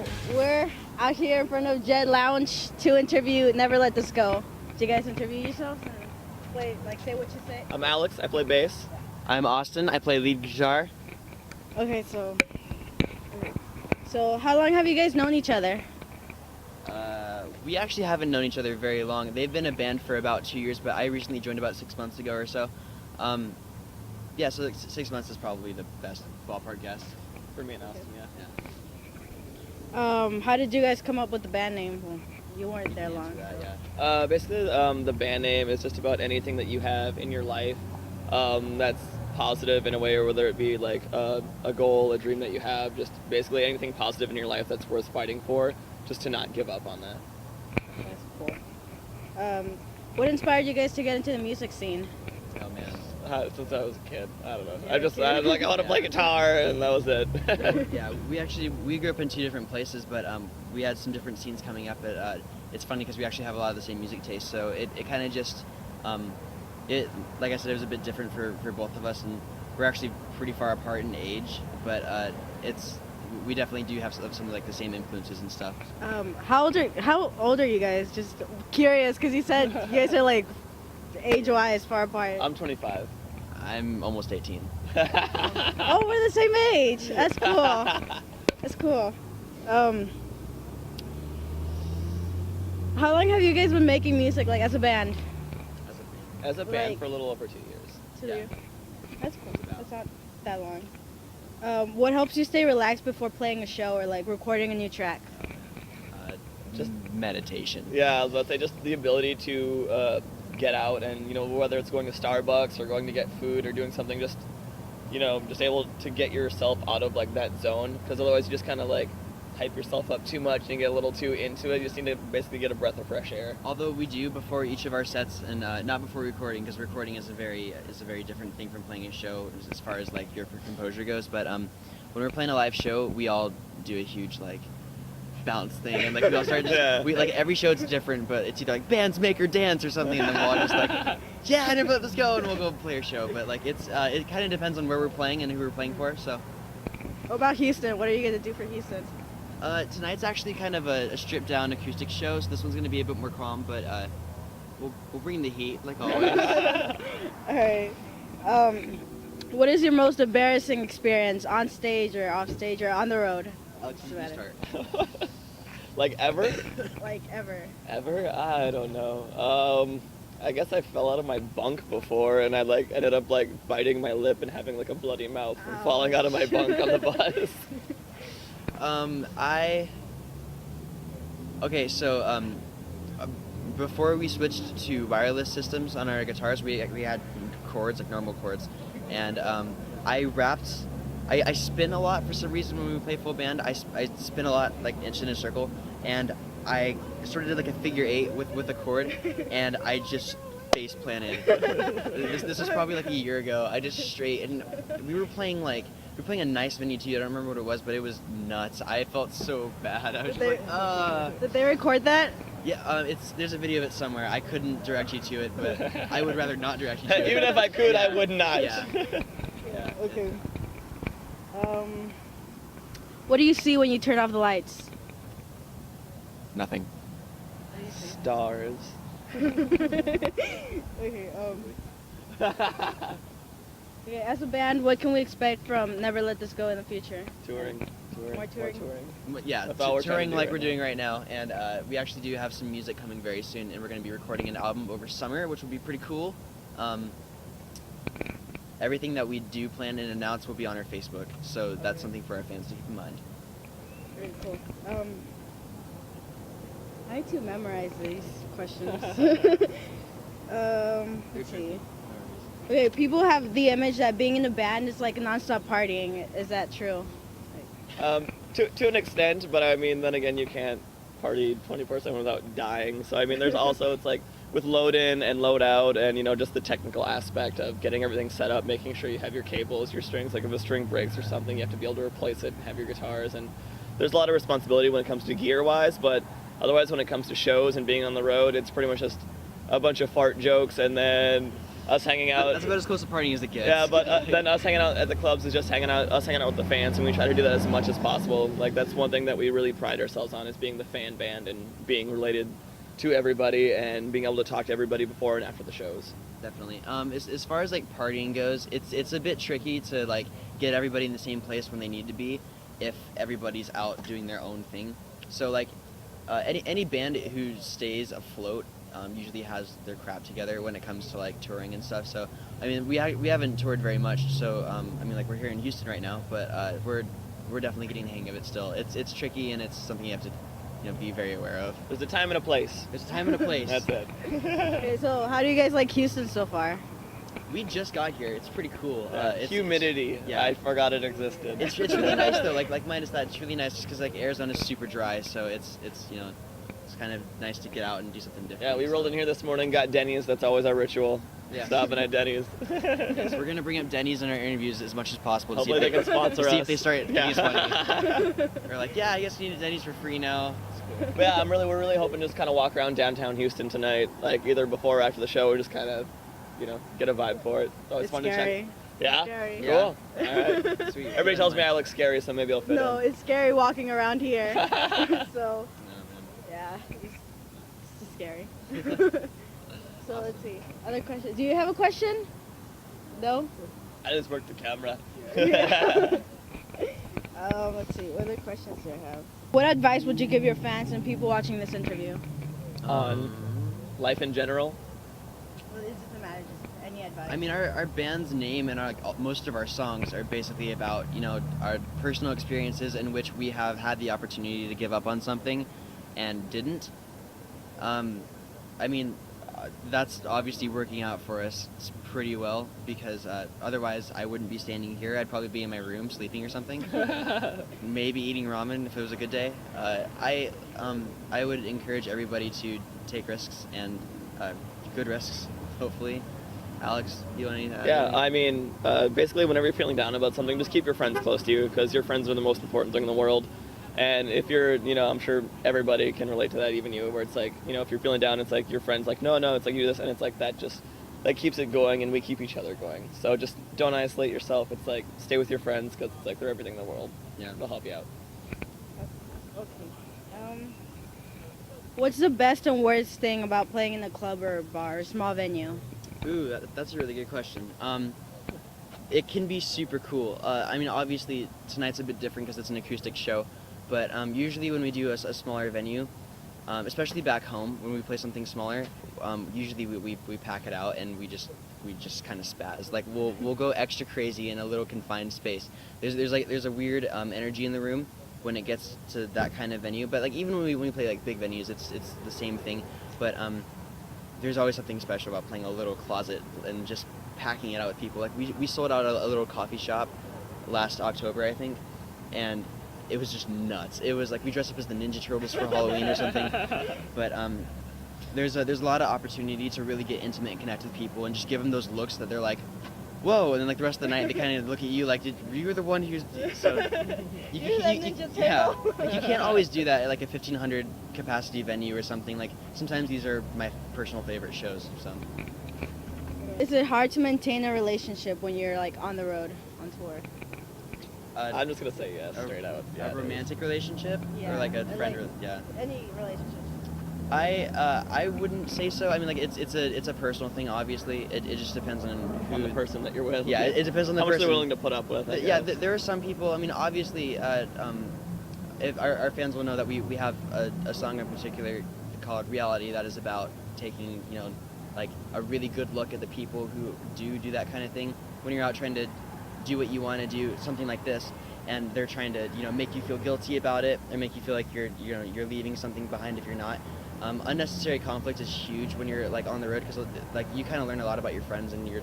So we're out here in front of Jed Lounge to interview Never Let This Go. Do you guys interview yourselves and say what you say? I'm Alex, I play bass. I'm Austin, I play lead guitar. Okay, so how long have you guys known each other? We actually haven't known each other very long. They've been a band for about 2 years, but I recently joined about 6 months ago or so. Yeah, so like 6 months is probably the best ballpark guess. For me and Austin, How did you guys come up with the band name? Well, you weren't there long. Basically, the band name is just about anything that you have in your life that's positive in a way, or whether it be like a goal, a dream that you have, just basically anything positive in your life that's worth fighting for, just to not give up on that. That's cool. What inspired you guys to get into the music scene? Oh man. Since I was a kid, I don't know. I want to play guitar, and that was it. Yeah, we grew up in 2 different places, but we had some different scenes coming up. It's funny because we actually have a lot of the same music taste, so it kind of just, like I said, it was a bit different for both of us, and we're actually pretty far apart in age, but we definitely do have some of like the same influences and stuff. How old are you guys? Just curious, because you said you guys are like age-wise far apart. I'm 25. I'm almost 18. Oh, we're the same age. That's cool. That's cool. How long have you guys been making music, like as a band? As a band for a little over 2 years. 2 years. That's cool. That's not that long. What helps you stay relaxed before playing a show or like recording a new track? Just meditation. Yeah, I was about to say just the ability to get out and, whether it's going to Starbucks or going to get food or doing something, just able to get yourself out of like that zone, because otherwise you just kind of like hype yourself up too much and get a little too into it. You just need to basically get a breath of fresh air. Although we do before each of our sets, and not before recording, because recording is a very different thing from playing a show as far as like your composure goes. But when we're playing a live show, we all do a huge like bounce thing, and like we all start we like every show it's different, but it's either like bands make or dance or something, and then we'll all just like I never let this go, and we'll go play a show. But like it kind of depends on where we're playing and who we're playing for. So what about Houston? What are you gonna do for Houston? Tonight's actually kind of a stripped down acoustic show, so this one's gonna be a bit more calm, but we'll bring the heat like always. All right. What is your most embarrassing experience on stage or off stage or on the road? Alex, you start. Like ever? Like ever. Ever? I don't know. I guess I fell out of my bunk before, and I like ended up like biting my lip and having like a bloody mouth from falling out of my bunk on the bus. Before we switched to wireless systems on our guitars, we had chords, like normal chords, and I spin a lot for some reason when we play full band. I spin a lot, like inch in a circle, and I sort of did like a figure 8 with a chord, and I just face planted. This was probably like a year ago. I just straight, and we were playing a nice venue too. I don't remember what it was, but it was nuts. I felt so bad. I was just like, Did they record that? Yeah, there's a video of it somewhere. I couldn't direct you to it, but I would rather not direct you to it. Even if I could, I would not. Yeah. Yeah. Okay. What do you see when you turn off the lights? Nothing. Stars. Okay. Okay. As a band, what can we expect from Never Let This Go in the future? Touring. More touring. Yeah, touring like we're doing right now, and we actually do have some music coming very soon, and we're going to be recording an album over summer, which will be pretty cool. Everything that we do plan and announce will be on our Facebook, so that's something for our fans to keep in mind. Very cool. I need to memorize these questions. Let's see. Okay, people have the image that being in a band is like non-stop partying. Is that true? To an extent, but I mean, then again, you can't party 24/7 without dying. So I mean, there's also, it's like with load in and load out, and just the technical aspect of getting everything set up, making sure you have your cables, your strings. Like if a string breaks or something, you have to be able to replace it and have your guitars. And there's a lot of responsibility when it comes to gear-wise, but otherwise, when it comes to shows and being on the road, it's pretty much just a bunch of fart jokes and then us hanging out. That's about as close to partying as it gets. Yeah, but then us hanging out at the clubs is just us hanging out with the fans, and we try to do that as much as possible. Like, that's one thing that we really pride ourselves on, is being the fan band and being related to everybody and being able to talk to everybody before and after the shows. Definitely. As far as like partying goes, it's a bit tricky to like get everybody in the same place when they need to be if everybody's out doing their own thing. So like any band who stays afloat usually has their crap together when it comes to like touring and stuff. So I mean we haven't toured very much. So I mean like we're here in Houston right now, but we're definitely getting the hang of it still. It's tricky and it's something you have to be very aware of. There's a time and a place. There's a time and a place. That's it. Okay, so how do you guys like Houston so far? We just got here. It's pretty cool. Humidity. Yeah. I forgot it existed. It's really nice though. Like minus that, it's really nice just because like Arizona's super dry, so it's it's kind of nice to get out and do something different. Yeah, we rolled in here this morning, got Denny's. That's always our ritual. Yeah. Stopping at Denny's. So we're gonna bring up Denny's in our interviews as much as possible. To Hopefully see if they can sponsor to see us. if they start thinking it's Yeah. funny. We're like, yeah, I guess we need Denny's for free now. But yeah, we're really hoping to just kind of walk around downtown Houston tonight, like either before or after the show, or just kind of, get a vibe for it. It's always It's fun scary. to check. Yeah? Scary. Cool. Yeah. All right. Sweet. Everybody tells me I look scary, so maybe I'll fit No, in. it's scary walking around here. So, No, yeah, it's just scary. So let's see. Other questions? Do you have a question? No? I just worked the camera. Let's see. What other questions do I have? What advice would you give your fans and people watching this interview? On life in general. Well, it doesn't matter. Just any advice. I mean, our band's name and most of our songs are basically about, our personal experiences in which we have had the opportunity to give up on something and didn't. I mean, that's obviously working out for us pretty well because otherwise I wouldn't be standing here. I'd probably be in my room sleeping or something. Maybe eating ramen if it was a good day. I would encourage everybody to take risks and good risks, hopefully. Alex, you want to? Yeah, I mean, basically whenever you're feeling down about something, just keep your friends close to you, because your friends are the most important thing in the world. And if you're, I'm sure everybody can relate to that, even you, where it's like, if you're feeling down, it's like your friend's like, no, it's like you do this, and it's like that keeps it going, and we keep each other going. So just don't isolate yourself. It's like, stay with your friends, because it's like they're everything in the world. Yeah. They'll help you out. Okay. What's the best and worst thing about playing in a club or a bar or small venue? Ooh, that's a really good question. It can be super cool. I mean, obviously tonight's a bit different because it's an acoustic show, but usually when we do a smaller venue, especially back home when we play something smaller, usually we pack it out and we just kind of spaz. Like we'll go extra crazy in a little confined space. There's a weird energy in the room when it gets to that kind of venue. But like even when we play like big venues, it's the same thing. But there's always something special about playing a little closet and just packing it out with people. Like we sold out a little coffee shop last October, I think, and it was just nuts. It was like we dressed up as the Ninja Turtles for Halloween or something. But there's a lot of opportunity to really get intimate and connect with people and just give them those looks that they're like, whoa, and then like the rest of the night they kind of look at you like, you were the one who's so yeah. Like, you can't always do that at like a 1,500 capacity venue or something. Like sometimes these are my personal favorite shows. So. Is it hard to maintain a relationship when you're like on the road, on tour? I'm just going to say yes, straight out. Yeah, A romantic relationship? Yeah. Or like a friend? Like- Yeah. Any relationship? I wouldn't say so. I mean, like it's a personal thing. Obviously, it just depends on who On the person that you're with. Yeah, it depends on the How much person. they're willing to put up with. I Yeah, guess. there are some people. I mean, obviously, if our fans will know that we have a song in particular called "Reality" that is about taking like a really good look at the people who do that kind of thing. When you're out trying to do what you want to do, something like this, and they're trying to make you feel guilty about it or make you feel like you're leaving something behind if you're not. Unnecessary conflict is huge when you're like on the road because like you kind of learn a lot about your friends and your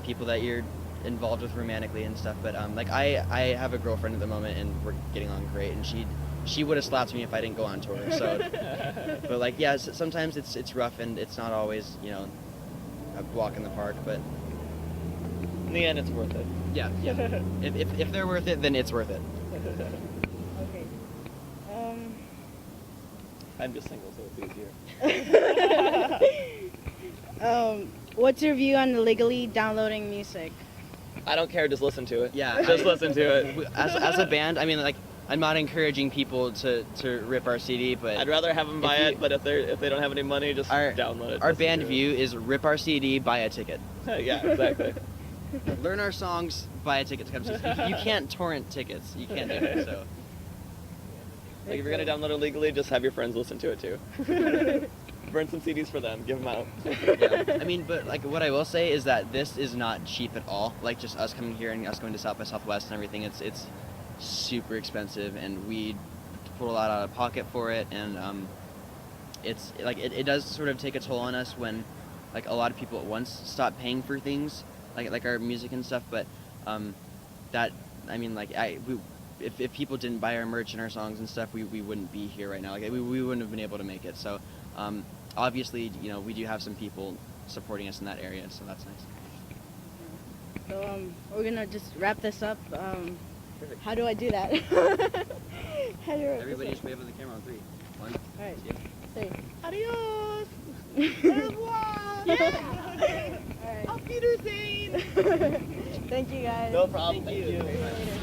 people that you're involved with romantically and stuff. But like I have a girlfriend at the moment and we're getting on great, and she would have slapped me if I didn't go on tour. So, but like yeah, sometimes it's rough and it's not always a walk in the park, but In the end, it's worth it. yeah. if they're worth it, then it's worth it. Okay. I'm just single, so it's easier. What's your view on illegally downloading music? I don't care, just listen to it. Yeah, Just listen to it. As a band, I mean, like, I'm not encouraging people to rip our CD, but I'd rather have them buy If it, you- but if they don't have any money, just download it. our listen band to it. view is rip our CD, buy a ticket. Yeah, exactly. Learn our songs, buy a ticket to come see us. You can't torrent tickets. You can't do it. So Like, if you're gonna download it legally, just have your friends listen to it too. Burn some CDs for them, give them out. yeah. I mean, but like what I will say is that this is not cheap at all. Like just us coming here and us going to South by Southwest and everything. It's super expensive, and we put a lot out of pocket for it, and it's like it does sort of take a toll on us when like a lot of people at once stop paying for things like our music and stuff. But that I mean like if people didn't buy our merch and our songs and stuff, we wouldn't be here right now. Like we wouldn't have been able to make it. So obviously, you know, we do have some people supporting us in that area, so that's nice. So we're gonna just wrap this up. How do I do that? How do I wrap Everybody this just wave at the camera on 3. 1. up? All right. See ya. 3. Adios! All right. Auf Wiedersehen! Thank you guys. No problem. Thank you. See you later.